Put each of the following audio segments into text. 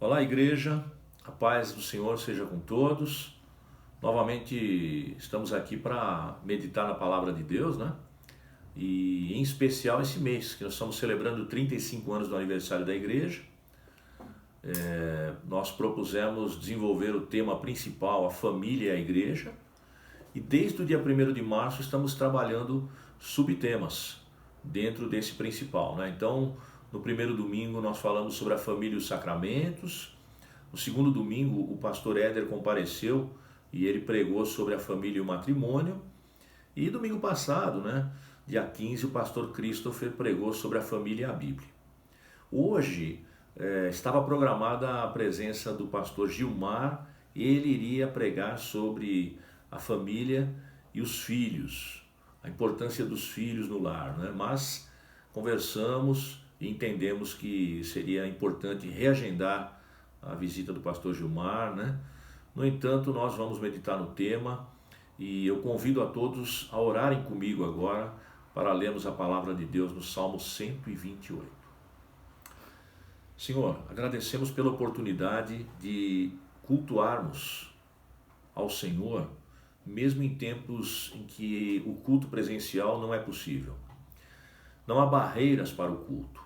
Olá, igreja, a paz do Senhor seja com todos. Novamente estamos aqui para meditar na palavra de Deus, né? E em especial esse mês, que nós estamos celebrando 35 anos do aniversário da igreja. Nós propusemos desenvolver o tema principal, a família e a igreja. E desde o dia 1º de março estamos trabalhando subtemas dentro desse principal, né? Então, no primeiro domingo nós falamos sobre a família e os sacramentos. No segundo domingo o pastor Éder compareceu e ele pregou sobre a família e o matrimônio. E domingo passado, né, dia 15, o pastor Christopher pregou sobre a família e a Bíblia. Hoje estava programada a presença do pastor Gilmar. Ele iria pregar sobre a família e os filhos, a importância dos filhos no lar, né? Mas conversamos e entendemos que seria importante reagendar a visita do pastor Gilmar, né? No entanto, nós vamos meditar no tema e eu convido a todos a orarem comigo agora para lermos a palavra de Deus no Salmo 128. Senhor, agradecemos pela oportunidade de cultuarmos ao Senhor, mesmo em tempos em que o culto presencial não é possível. Não há barreiras para o culto,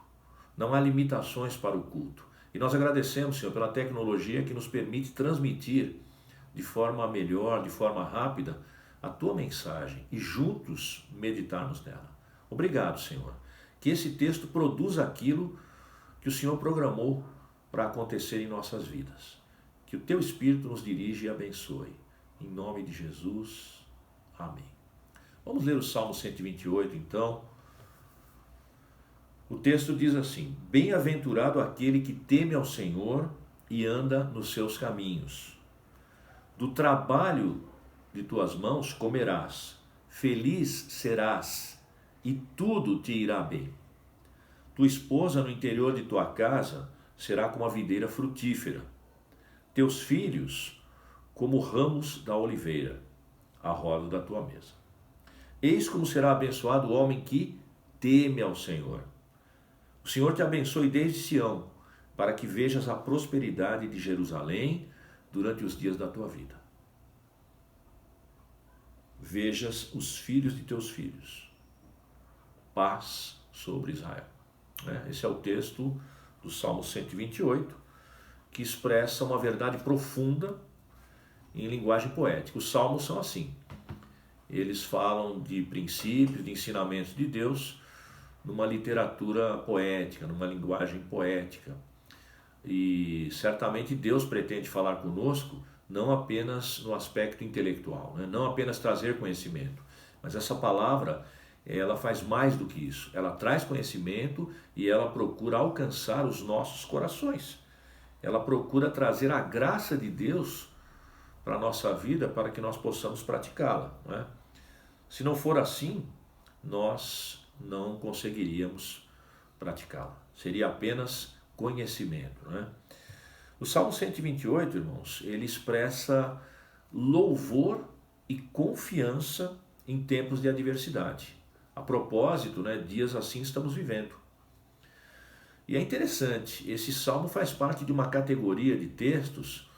não há limitações para o culto. E nós agradecemos, Senhor, pela tecnologia que nos permite transmitir de forma melhor, de forma rápida, a Tua mensagem e juntos meditarmos nela. Obrigado, Senhor. Que esse texto produza aquilo que o Senhor programou para acontecer em nossas vidas. Que o Teu Espírito nos dirija e abençoe. Em nome de Jesus. Amém. Vamos ler o Salmo 128, então. O texto diz assim: Bem-aventurado aquele que teme ao Senhor e anda nos seus caminhos. Do trabalho de tuas mãos comerás, feliz serás, e tudo te irá bem. Tua esposa no interior de tua casa será como a videira frutífera, teus filhos como ramos da oliveira, à roda da tua mesa. Eis como será abençoado o homem que teme ao Senhor. O Senhor te abençoe desde Sião, para que vejas a prosperidade de Jerusalém durante os dias da tua vida. Vejas os filhos de teus filhos. Paz sobre Israel. Esse é o texto do Salmo 128, que expressa uma verdade profunda em linguagem poética. Os salmos são assim. Eles falam de princípios, de ensinamentos de Deus, numa literatura poética, numa linguagem poética. E certamente Deus pretende falar conosco não apenas no aspecto intelectual, né? Não apenas trazer conhecimento, mas essa palavra, ela faz mais do que isso. Ela traz conhecimento e ela procura alcançar os nossos corações. Ela procura trazer a graça de Deus para a nossa vida para que nós possamos praticá-la, né? Se não for assim, nós não conseguiríamos praticá-la. Seria apenas conhecimento, né? O Salmo 128, irmãos, ele expressa louvor e confiança em tempos de adversidade. A propósito, né, dias assim estamos vivendo. E é interessante, esse salmo faz parte de uma categoria de textos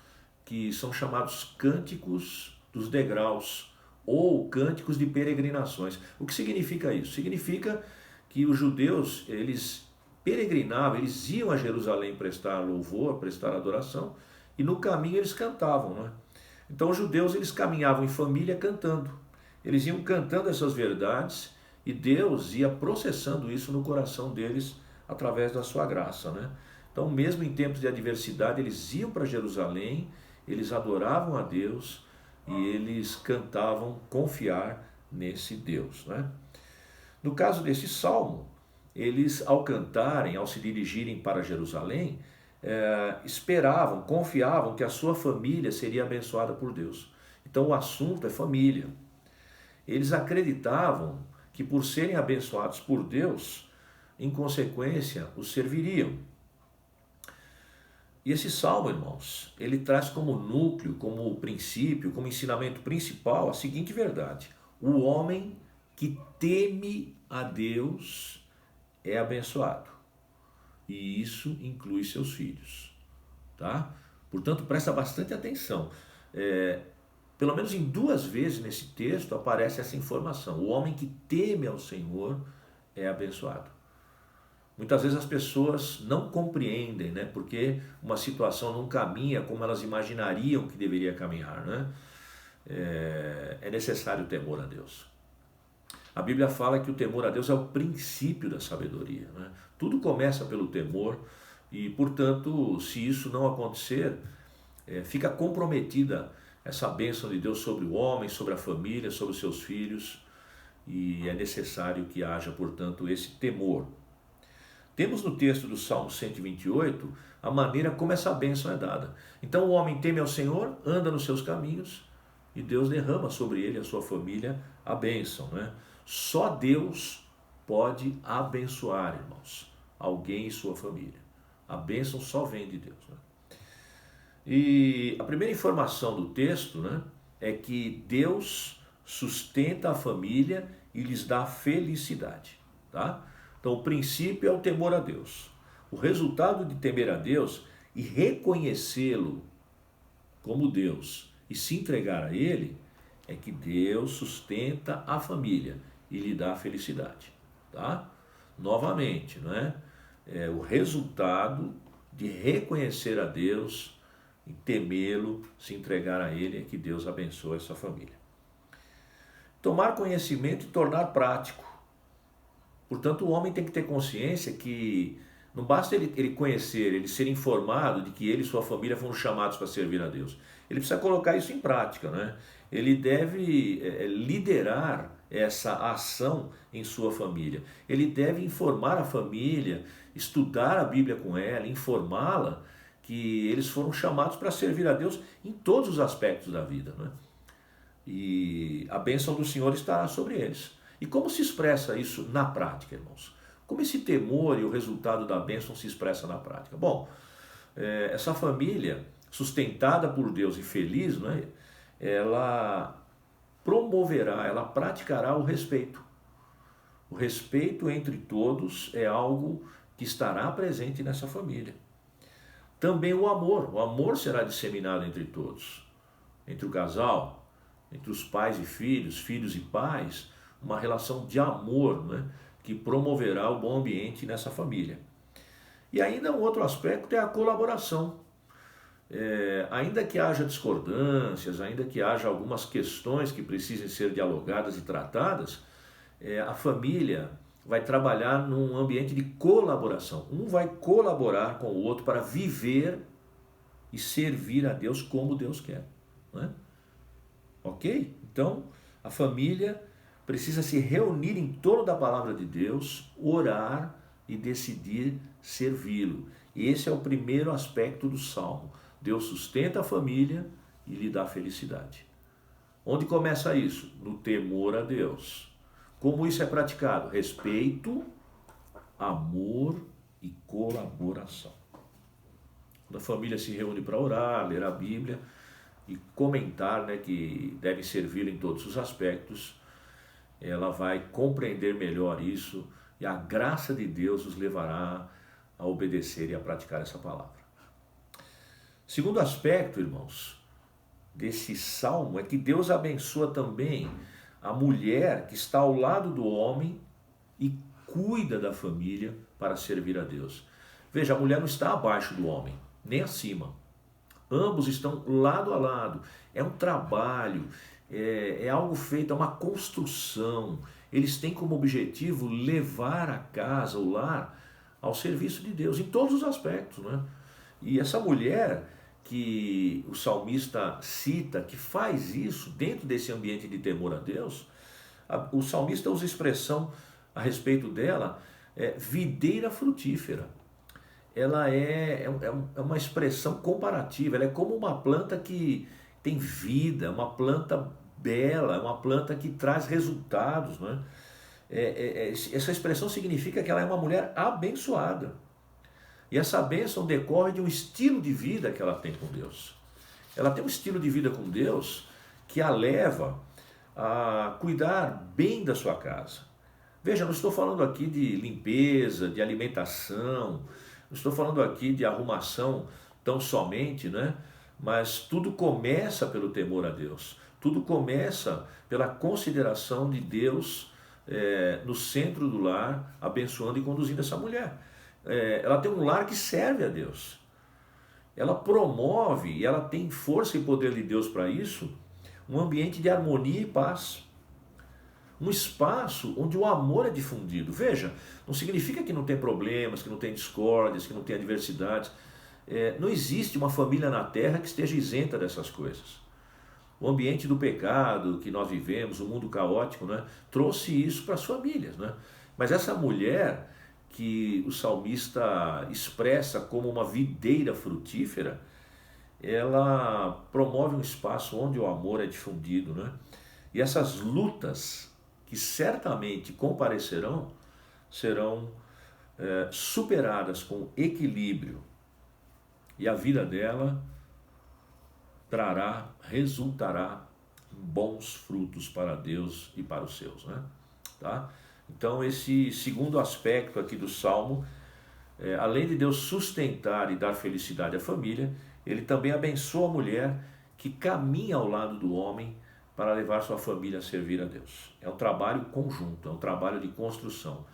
que são chamados cânticos dos degraus ou cânticos de peregrinações. O que significa isso? Significa que os judeus, eles peregrinavam, eles iam a Jerusalém prestar louvor, prestar adoração, e no caminho eles cantavam, né? Então os judeus, eles caminhavam em família cantando. Eles iam cantando essas verdades e Deus ia processando isso no coração deles através da sua graça, né? Então, mesmo em tempos de adversidade, eles iam para Jerusalém, eles adoravam a Deus e eles cantavam confiar nesse Deus, né? No caso desse salmo, eles ao cantarem, ao se dirigirem para Jerusalém, esperavam, confiavam que a sua família seria abençoada por Deus. Então o assunto é família. Eles acreditavam que por serem abençoados por Deus, em consequência, os serviriam. E esse salmo, irmãos, ele traz como núcleo, como princípio, como ensinamento principal a seguinte verdade: o homem que teme a Deus é abençoado. E isso inclui seus filhos. tá? Portanto, presta bastante atenção. Pelo menos em 2 vezes nesse texto aparece essa informação. O homem que teme ao Senhor é abençoado. Muitas vezes as pessoas não compreendem, né? Porque uma situação não caminha como elas imaginariam que deveria caminhar, né? É necessário o temor a Deus. A Bíblia fala que o temor a Deus é o princípio da sabedoria, né? Tudo começa pelo temor e, portanto, se isso não acontecer, fica comprometida essa bênção de Deus sobre o homem, sobre a família, sobre os seus filhos, e é necessário que haja, portanto, esse temor. Temos no texto do Salmo 128 a maneira como essa bênção é dada. Então o homem teme ao Senhor, anda nos seus caminhos, e Deus derrama sobre ele e a sua família a bênção, né? Só Deus pode abençoar, irmãos, alguém e sua família. A bênção só vem de Deus, né? E a primeira informação do texto, né, é que Deus sustenta a família e lhes dá felicidade, tá? Então o princípio é o temor a Deus. O resultado de temer a Deus e reconhecê-lo como Deus e se entregar a Ele é que Deus sustenta a família e lhe dá felicidade, tá? Novamente, não é? É o resultado de reconhecer a Deus e temê-lo, se entregar a Ele, é que Deus abençoa essa família. Tomar conhecimento e tornar prático. Portanto, o homem tem que ter consciência que não basta ele conhecer, ele ser informado de que ele e sua família foram chamados para servir a Deus. Ele precisa colocar isso em prática, né? Ele deve liderar essa ação em sua família. Ele deve informar a família, estudar a Bíblia com ela, informá-la que eles foram chamados para servir a Deus em todos os aspectos da vida, né? E a bênção do Senhor estará sobre eles. E como se expressa isso na prática, irmãos? Como esse temor e o resultado da bênção se expressa na prática? Bom, essa família sustentada por Deus e feliz, né, ela promoverá, ela praticará o respeito. O respeito entre todos é algo que estará presente nessa família. Também o amor será disseminado entre todos, entre o casal, entre os pais e filhos, filhos e pais, uma relação de amor, né, que promoverá o bom ambiente nessa família. E ainda um outro aspecto é a colaboração. Ainda que haja discordâncias, ainda que haja algumas questões que precisem ser dialogadas e tratadas, a família vai trabalhar num ambiente de colaboração. Um vai colaborar com o outro para viver e servir a Deus como Deus quer, né? Ok? Então, a família precisa se reunir em torno da palavra de Deus, orar e decidir servi-lo. E esse é o primeiro aspecto do Salmo. Deus sustenta a família e lhe dá felicidade. Onde começa isso? No temor a Deus. Como isso é praticado? Respeito, amor e colaboração. Quando a família se reúne para orar, ler a Bíblia e comentar, né, que deve servir em todos os aspectos, ela vai compreender melhor isso e a graça de Deus os levará a obedecer e a praticar essa palavra. Segundo aspecto, irmãos, desse salmo é que Deus abençoa também a mulher que está ao lado do homem e cuida da família para servir a Deus. Veja, a mulher não está abaixo do homem, nem acima. Ambos estão lado a lado. É um trabalho, é algo feito, é uma construção. Eles têm como objetivo levar a casa, o lar, ao serviço de Deus, em todos os aspectos, né? E essa mulher que o salmista cita, que faz isso dentro desse ambiente de temor a Deus, o salmista usa a expressão a respeito dela, videira frutífera. Ela é uma expressão comparativa, ela é como uma planta que tem vida, uma planta bela, uma planta que traz resultados, né? Essa expressão significa que ela é uma mulher abençoada. E essa bênção decorre de um estilo de vida que ela tem com Deus. Ela tem um estilo de vida com Deus que a leva a cuidar bem da sua casa. Veja, não estou falando aqui de limpeza, de alimentação, não estou falando aqui de arrumação tão somente, né? Mas tudo começa pelo temor a Deus. Tudo começa pela consideração de Deus no centro do lar, abençoando e conduzindo essa mulher. Ela tem um lar que serve a Deus. Ela promove, e ela tem força e poder de Deus para isso, um ambiente de harmonia e paz. Um espaço onde o amor é difundido. Veja, não significa que não tem problemas, que não tem discórdias, que não tem adversidades. Não existe uma família na terra que esteja isenta dessas coisas. O ambiente do pecado que nós vivemos, o mundo caótico, né, trouxe isso para as famílias. Né? Mas essa mulher que o salmista expressa como uma videira frutífera, ela promove um espaço onde o amor é difundido. Né? E essas lutas que certamente comparecerão, serão superadas com equilíbrio. E a vida dela resultará em bons frutos para Deus e para os seus. Né? Tá? Então esse segundo aspecto aqui do Salmo, além de Deus sustentar e dar felicidade à família, ele também abençoa a mulher que caminha ao lado do homem para levar sua família a servir a Deus. É um trabalho conjunto, é um trabalho de construção.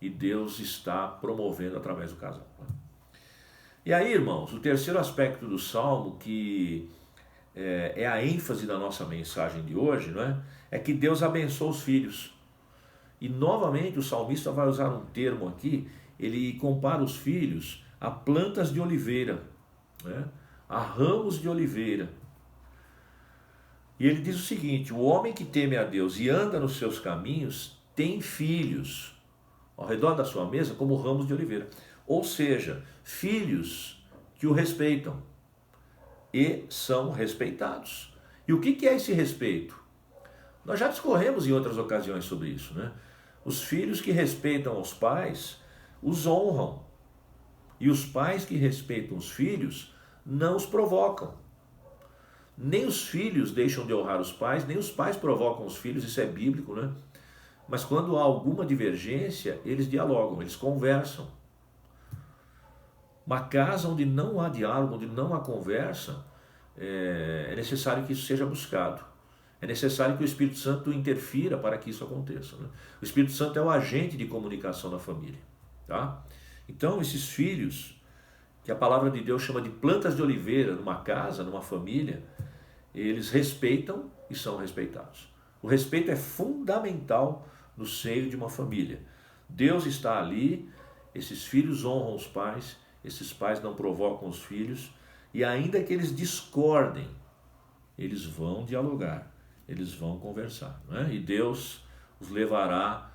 E Deus está promovendo através do casal. E aí, irmãos, o terceiro aspecto do Salmo, que é a ênfase da nossa mensagem de hoje, não é? É que Deus abençoa os filhos. E novamente o salmista vai usar um termo aqui, ele compara os filhos a plantas de oliveira, né? A ramos de oliveira. E ele diz o seguinte: o homem que teme a Deus e anda nos seus caminhos tem filhos ao redor da sua mesa como ramos de oliveira. Ou seja, filhos que o respeitam e são respeitados. E o que é esse respeito? Nós já discorremos em outras ocasiões sobre isso, né? Os filhos que respeitam os pais os honram. E os pais que respeitam os filhos não os provocam. Nem os filhos deixam de honrar os pais, nem os pais provocam os filhos, isso é bíblico, né? Mas quando há alguma divergência, eles dialogam, eles conversam. Uma casa onde não há diálogo, onde não há conversa, é necessário que isso seja buscado. É necessário que o Espírito Santo interfira para que isso aconteça. Né? O Espírito Santo é o agente de comunicação na família. Tá? Então, esses filhos, que a palavra de Deus chama de plantas de oliveira, numa casa, numa família, eles respeitam e são respeitados. O respeito é fundamental no seio de uma família. Deus está ali, esses filhos honram os pais, esses pais não provocam os filhos, e ainda que eles discordem, eles vão dialogar, eles vão conversar, né? E Deus os levará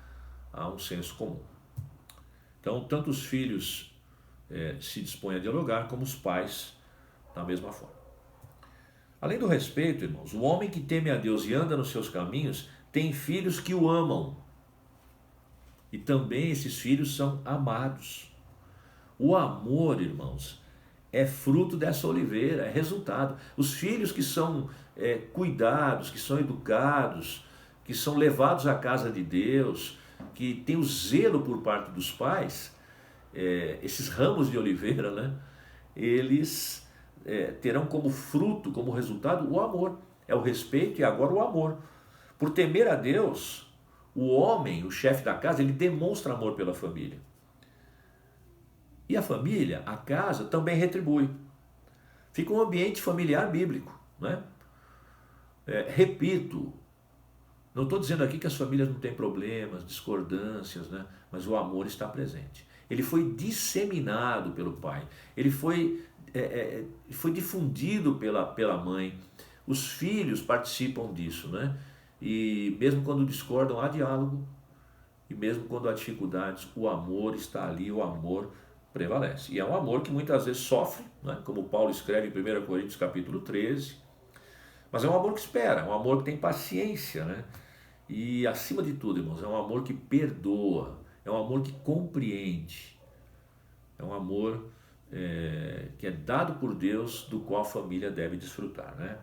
a um senso comum. Então, tanto os filhos se dispõem a dialogar, como os pais da mesma forma. Além do respeito, irmãos, o homem que teme a Deus e anda nos seus caminhos tem filhos que o amam. E também esses filhos são amados. O amor, irmãos, é fruto dessa oliveira, é resultado. Os filhos que são cuidados, que são educados, que são levados à casa de Deus, que têm o zelo por parte dos pais, esses ramos de oliveira, né? Eles terão como fruto, como resultado, o amor. É o respeito e agora o amor. Por temer a Deus, o homem, o chefe da casa, ele demonstra amor pela família. E a família, a casa, também retribui. Fica um ambiente familiar bíblico, né? Repito, não estou dizendo aqui que as famílias não têm problemas, discordâncias, né? Mas o amor está presente. Ele foi disseminado pelo pai, ele foi difundido pela mãe. Os filhos participam disso, né? E mesmo quando discordam, há diálogo. E mesmo quando há dificuldades, o amor está ali, o amor prevalece. E é um amor que muitas vezes sofre, né? Como Paulo escreve em 1 Coríntios capítulo 13. Mas é um amor que espera, é um amor que tem paciência, né? E acima de tudo, irmãos, é um amor que perdoa, é um amor que compreende, é um amor que é dado por Deus, do qual a família deve desfrutar, né?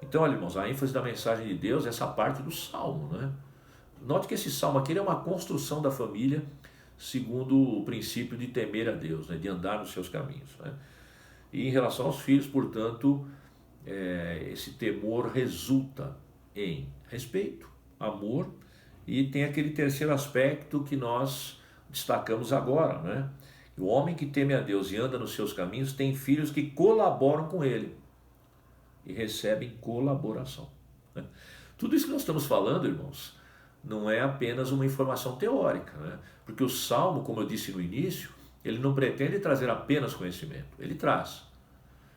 Então, olha, irmãos, a ênfase da mensagem de Deus é essa parte do Salmo, né? Note que esse Salmo aqui é uma construção da família segundo o princípio de temer a Deus, né? De andar nos seus caminhos, né? E em relação aos filhos, portanto, esse temor resulta em respeito, amor, e tem aquele terceiro aspecto que nós destacamos agora, né? O homem que teme a Deus e anda nos seus caminhos tem filhos que colaboram com ele e recebem colaboração, né? Tudo isso que nós estamos falando, irmãos, não é apenas uma informação teórica, né? Porque o Salmo, como eu disse no início, ele não pretende trazer apenas conhecimento, ele traz.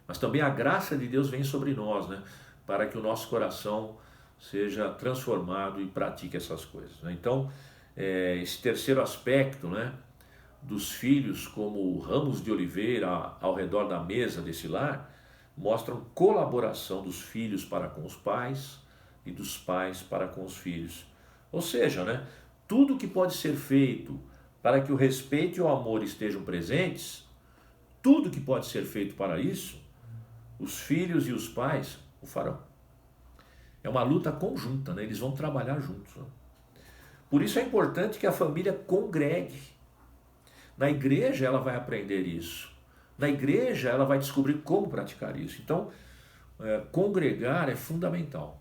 Mas também a graça de Deus vem sobre nós, né? Para que o nosso coração seja transformado e pratique essas coisas, né? Então, esse terceiro aspecto, né, dos filhos como ramos de oliveira ao redor da mesa desse lar, mostram colaboração dos filhos para com os pais e dos pais para com os filhos. Ou seja, né, tudo que pode ser feito para que o respeito e o amor estejam presentes, tudo que pode ser feito para isso, os filhos e os pais o farão. É uma luta conjunta, né? Eles vão trabalhar juntos, né? Por isso é importante que a família congregue. Na igreja ela vai aprender isso. Na igreja ela vai descobrir como praticar isso. Então, congregar é fundamental.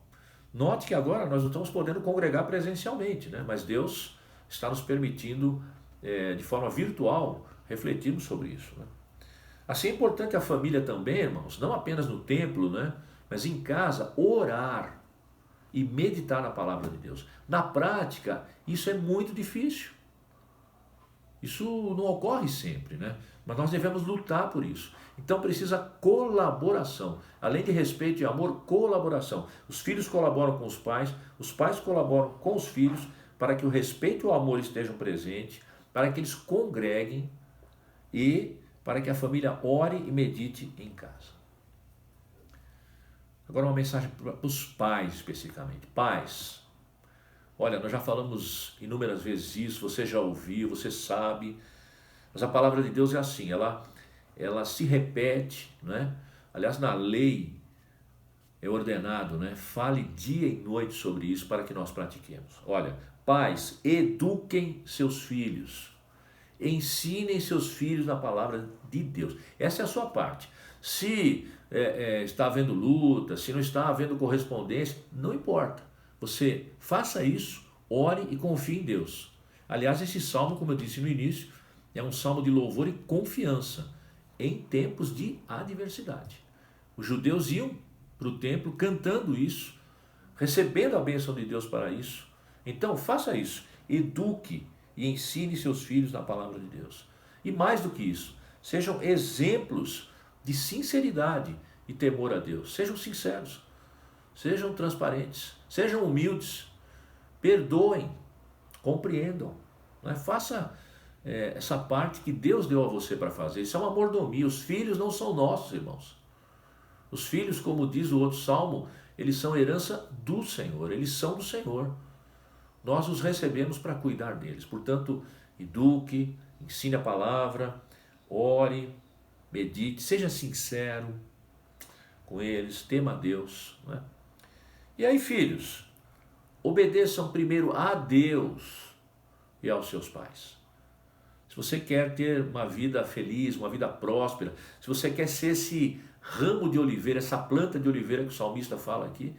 Note que agora nós não estamos podendo congregar presencialmente, né? Mas Deus está nos permitindo, de forma virtual, refletirmos sobre isso, né? Assim é importante a família também, irmãos, não apenas no templo, né? Mas em casa, orar e meditar na palavra de Deus. Na prática, isso é muito difícil. Isso não ocorre sempre, né? Mas nós devemos lutar por isso. Então precisa colaboração. Além de respeito e amor, colaboração. Os filhos colaboram com os pais colaboram com os filhos para que o respeito e o amor estejam presentes, para que eles congreguem e para que a família ore e medite em casa. Agora uma mensagem para os pais especificamente. Pais, olha, nós já falamos inúmeras vezes isso, você já ouviu, você sabe, mas a palavra de Deus é assim, ela se repete, né? Aliás, na lei é ordenado, né? Fale dia e noite sobre isso para que nós pratiquemos. Olha, pais, eduquem seus filhos, ensinem seus filhos na palavra de Deus. Essa é a sua parte. Se está havendo luta, se não está havendo correspondência, não importa. Você faça isso, ore e confie em Deus. Aliás, esse salmo, como eu disse no início, é um salmo de louvor e confiança em tempos de adversidade. Os judeus iam para o templo cantando isso, recebendo a bênção de Deus para isso. Então, faça isso. Eduque e ensine seus filhos na palavra de Deus. E mais do que isso, sejam exemplos de sinceridade e temor a Deus. Sejam sinceros, sejam transparentes, sejam humildes, perdoem, compreendam, né? Faça essa parte que Deus deu a você para fazer. Isso é uma mordomia. Os filhos não são nossos, irmãos. Os filhos, como diz o outro salmo, eles são herança do Senhor, eles são do Senhor. Nós os recebemos para cuidar deles. Portanto, eduque, ensine a palavra, ore, medite, seja sincero com eles, tema a Deus, né? E aí, filhos, obedeçam primeiro a Deus e aos seus pais. Se você quer ter uma vida feliz, uma vida próspera, se você quer ser esse ramo de oliveira, essa planta de oliveira que o salmista fala aqui,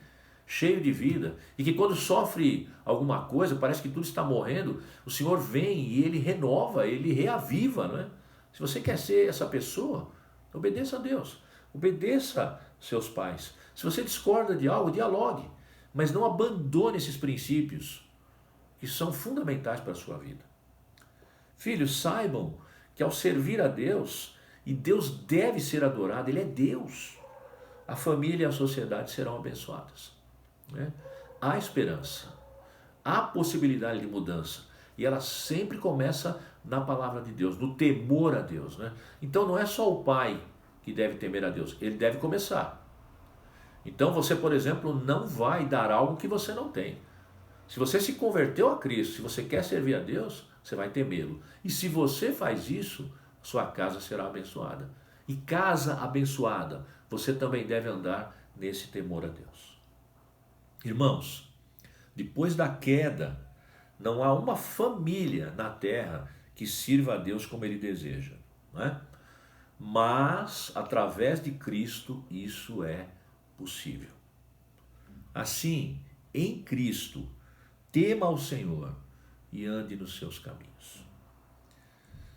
cheio de vida, e que quando sofre alguma coisa, parece que tudo está morrendo, o Senhor vem e Ele renova, Ele reaviva, não é? Se você quer ser essa pessoa, obedeça a Deus, obedeça seus pais. Se você discorda de algo, dialogue, mas não abandone esses princípios que são fundamentais para a sua vida. Filhos, saibam que ao servir a Deus, e Deus deve ser adorado, Ele é Deus, a família e a sociedade serão abençoadas, né? Há esperança, há possibilidade de mudança, e ela sempre começa na palavra de Deus, no temor a Deus, né? Então não é só o pai que deve temer a Deus, ele deve começar. Então você, por exemplo, não vai dar algo que você não tem. Se você se converteu a Cristo, se você quer servir a Deus, você vai temê-lo. E se você faz isso, sua casa será abençoada. E casa abençoada, você também deve andar nesse temor a Deus. Irmãos, depois da queda, não há uma família na terra que sirva a Deus como Ele deseja, não é? mas através de Cristo isso é possível. Assim, em Cristo, tema ao Senhor e ande nos seus caminhos.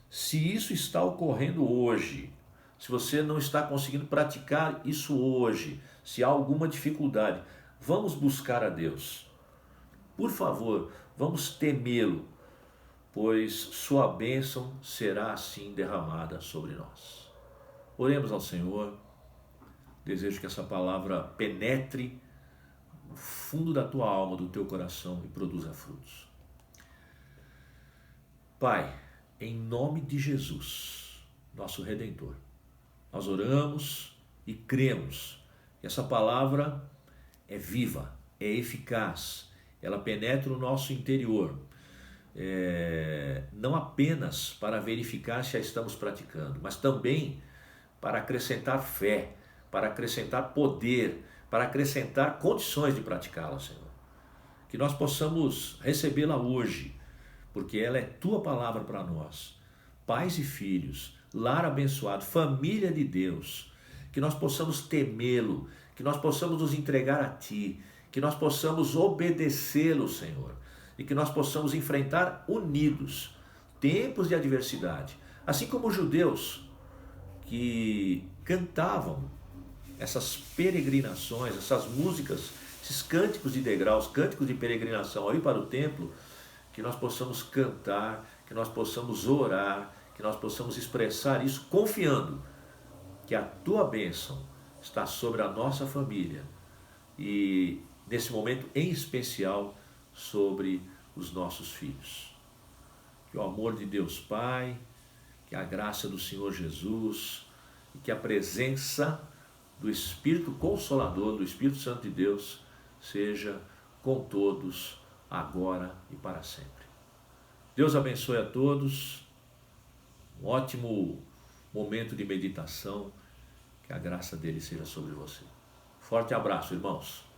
Se isso está ocorrendo hoje, se você não está conseguindo praticar isso hoje, se há alguma dificuldade, vamos buscar a Deus. Por favor, vamos temê-lo, pois sua bênção será assim derramada sobre nós. Oremos ao Senhor. Desejo que essa palavra penetre no fundo da tua alma, do teu coração e produza frutos. Pai, em nome de Jesus, nosso Redentor, nós oramos e cremos que essa palavra é viva, é eficaz, ela penetra o nosso interior, não apenas para verificar se a estamos praticando, mas também para acrescentar fé, para acrescentar poder, para acrescentar condições de praticá-la, Senhor. Que nós possamos recebê-la hoje, porque ela é tua palavra para nós, pais e filhos, lar abençoado, família de Deus, que nós possamos temê-lo, que nós possamos nos entregar a ti, que nós possamos obedecê-lo, Senhor, e que nós possamos enfrentar unidos tempos de adversidade, assim como os judeus que cantavam essas peregrinações, essas músicas, esses cânticos de degraus, cânticos de peregrinação aí para o templo, que nós possamos cantar, que nós possamos orar, que nós possamos expressar isso confiando que a tua bênção está sobre a nossa família e nesse momento em especial sobre os nossos filhos. Que o amor de Deus Pai, que a graça do Senhor Jesus e que a presença do Espírito Consolador, do Espírito Santo de Deus, seja com todos, agora e para sempre. Deus abençoe a todos, um ótimo momento de meditação, que a graça dele seja sobre você. Forte abraço, irmãos.